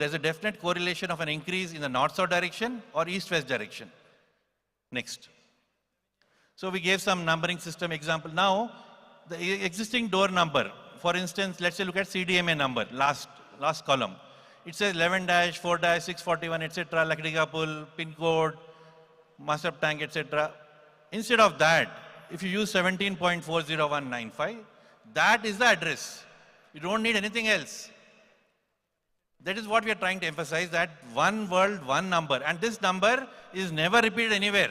there's a definite correlation of an increase in the north-south direction or east-west direction. Next. So we gave some numbering system example. Now, the existing door number, for instance, let's say look at CDMA number, last column. It says 11-4-641, etc., Lakdigapul, pin code, master tank, etc. Instead of that, if you use 17.40195, that is the address. You don't need anything else. That is what we are trying to emphasize, that one world, one number. And this number is never repeated anywhere.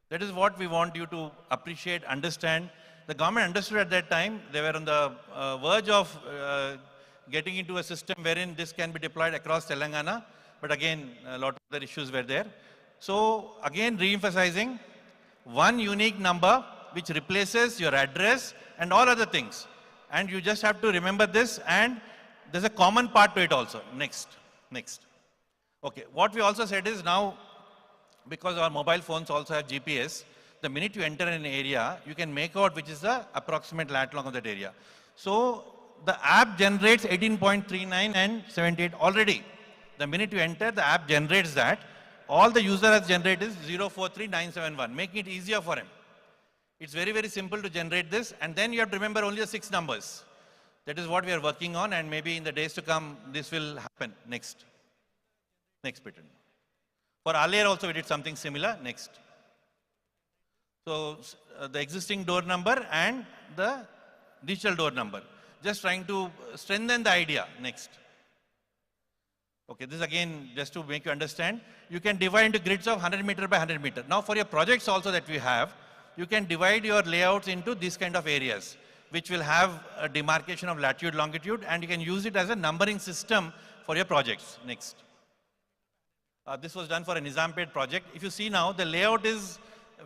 That is what we want you to appreciate, understand. The government understood at that time. They were on the verge of getting into a system wherein this can be deployed across Telangana. But again, a lot of other issues were there. So again, re-emphasizing one unique number which replaces your address and all other things. And you just have to remember this, and there's a common part to it also. Next. Okay, what we also said is now, because our mobile phones also have GPS, the minute you enter an area, you can make out which is the approximate lat long of that area. So the app generates 18.39 and 78 already. The minute you enter, the app generates that. All the user has generated is 043971, making it easier for him. It's very, very simple to generate this, and then you have to remember only the 6 numbers. That is what we are working on, and maybe in the days to come, this will happen. Next, Peter. For Alir also, we did something similar. Next. So the existing door number and the digital door number. Just trying to strengthen the idea. Next. Okay, this again, just to make you understand, you can divide into grids of 100 meter by 100 meter. Now for your projects also that we have, you can divide your layouts into these kind of areas, which will have a demarcation of latitude, longitude, and you can use it as a numbering system for your projects. Next. This was done for a Nizampet project. If you see now, the layout is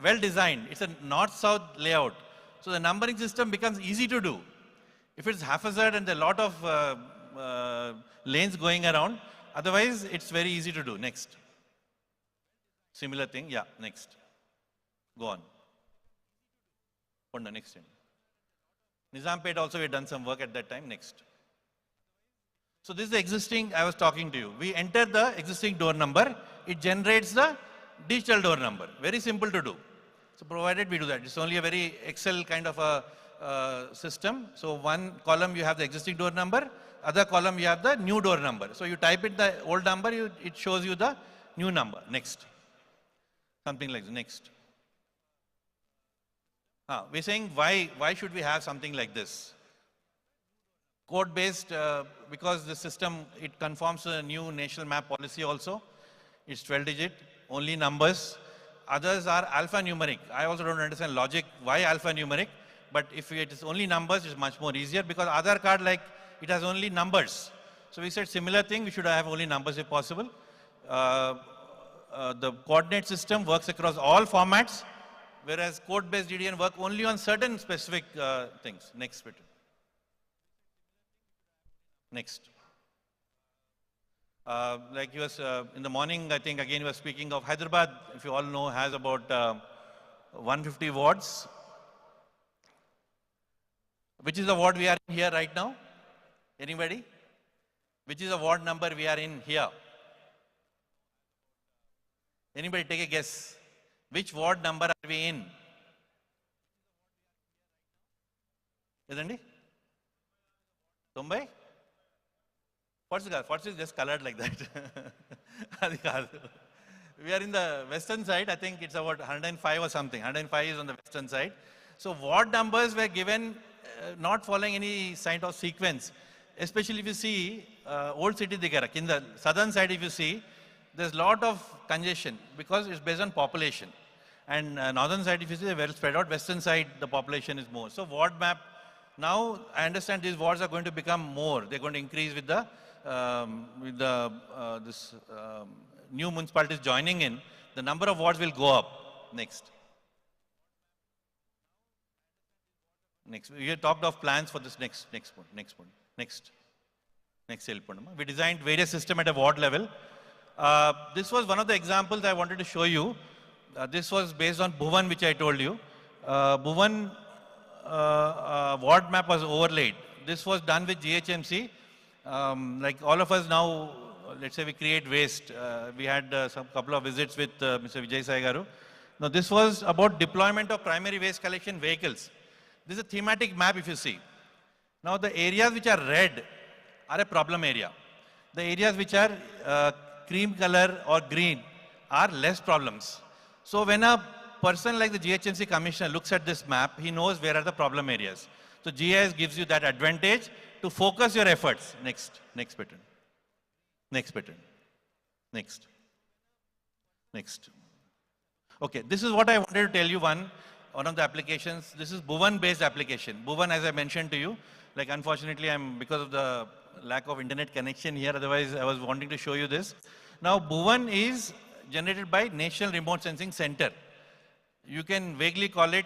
well designed. It's a north-south layout. So the numbering system becomes easy to do. If it's haphazard and there are a lot of lanes going around, otherwise it's very easy to do. Next. Similar thing, yeah, next. Go on. On the next thing. Nizampet also, we had done some work at that time. Next. So this is the existing, I was talking to you. We enter the existing door number. It generates the digital door number. Very simple to do. So provided we do that. It's only a very Excel kind of a system. So one column you have the existing door number. Other column you have the new door number. So you type in the old number, it shows you the new number. Next. Something like this. Next. We're saying why should we have something like this? Code-based, because the system, it conforms to a new national map policy also. It's 12-digit, only numbers. Others are alphanumeric. I also don't understand logic, why alphanumeric, but if it is only numbers, it's much more easier, because Aadhaar card, like, it has only numbers. So we said similar thing, we should have only numbers if possible. The coordinate system works across all formats, whereas code-based DDN work only on certain specific things. Next, Peter. Next. Like he was, in the morning, I think again he was speaking of Hyderabad, if you all know, has about 150 wards. Which is the ward we are in here right now? Anybody? Which is the ward number we are in here? Anybody take a guess? Which ward number are we in? Isn't it? Mumbai? 40 is just colored like that. We are in the western side. I think it's about 105 or something. 105 is on the western side. So ward numbers were given not following any kind of sequence. Especially if you see old city Digara, in the southern side if you see, there's a lot of congestion because it's based on population. And northern side if you see, they're well spread out. Western side, the population is more. So ward map, now I understand these wards are going to become more. They're going to increase with the new municipalities joining in. The number of wards will go up. Next. We have talked of plans for this next point. We designed various systems at a ward level. This was one of the examples I wanted to show you. This was based on Bhuvan, which I told you. Bhuvan ward map was overlaid. This was done with GHMC, Like all of us now, let's say we create waste. We had some couple of visits with Mr. Vijay Sai Garu. Now this was about deployment of primary waste collection vehicles. This is a thematic map if you see. Now the areas which are red are a problem area. The areas which are cream color or green are less problems. So when a person like the GHMC commissioner looks at this map, he knows where are the problem areas. So GIS gives you that advantage to focus your efforts. Next pattern. Next pattern. Next. Okay, this is what I wanted to tell you. One of the applications. This is Bhuvan-based application. Bhuvan, as I mentioned to you, like unfortunately, because of the lack of internet connection here. Otherwise, I was wanting to show you this. Now, Bhuvan is generated by National Remote Sensing Center. You can vaguely call it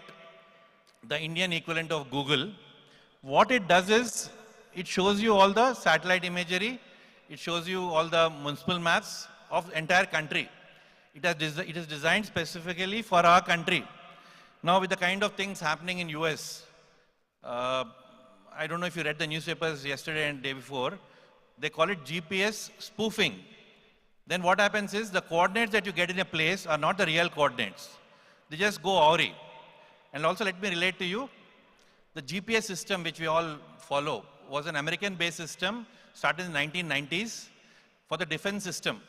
the Indian equivalent of Google. What it does is, it shows you all the satellite imagery. It shows you all the municipal maps of the entire country. It is designed specifically for our country. Now, with the kind of things happening in US, I don't know if you read the newspapers yesterday and day before, they call it GPS spoofing. Then what happens is the coordinates that you get in a place are not the real coordinates. They just go awry. And also let me relate to you, the GPS system which we all follow was an American-based system started in the 1990s for the defense system.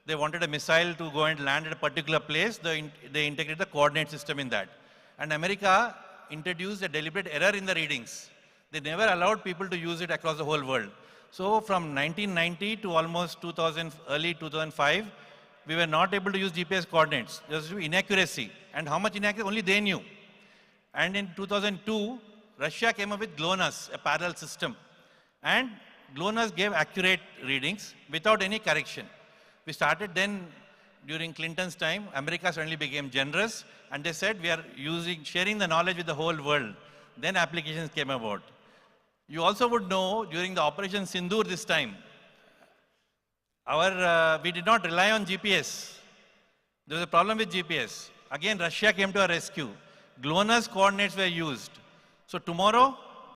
They wanted a missile to go and land at a particular place. They integrated the coordinate system in that. And America introduced a deliberate error in the readings. They never allowed people to use it across the whole world. So from 1990 to almost early 2005, we were not able to use GPS coordinates. There was inaccuracy. And how much inaccuracy? Only they knew. And in 2002, Russia came up with GLONASS, a parallel system. And GLONASS gave accurate readings without any correction. We started then, during Clinton's time, America suddenly became generous, and they said we are sharing the knowledge with the whole world. Then applications came about. You also would know, during the Operation Sindoor this time, we did not rely on GPS. There was a problem with GPS. Again, Russia came to our rescue. GLONASS coordinates were used. So tomorrow,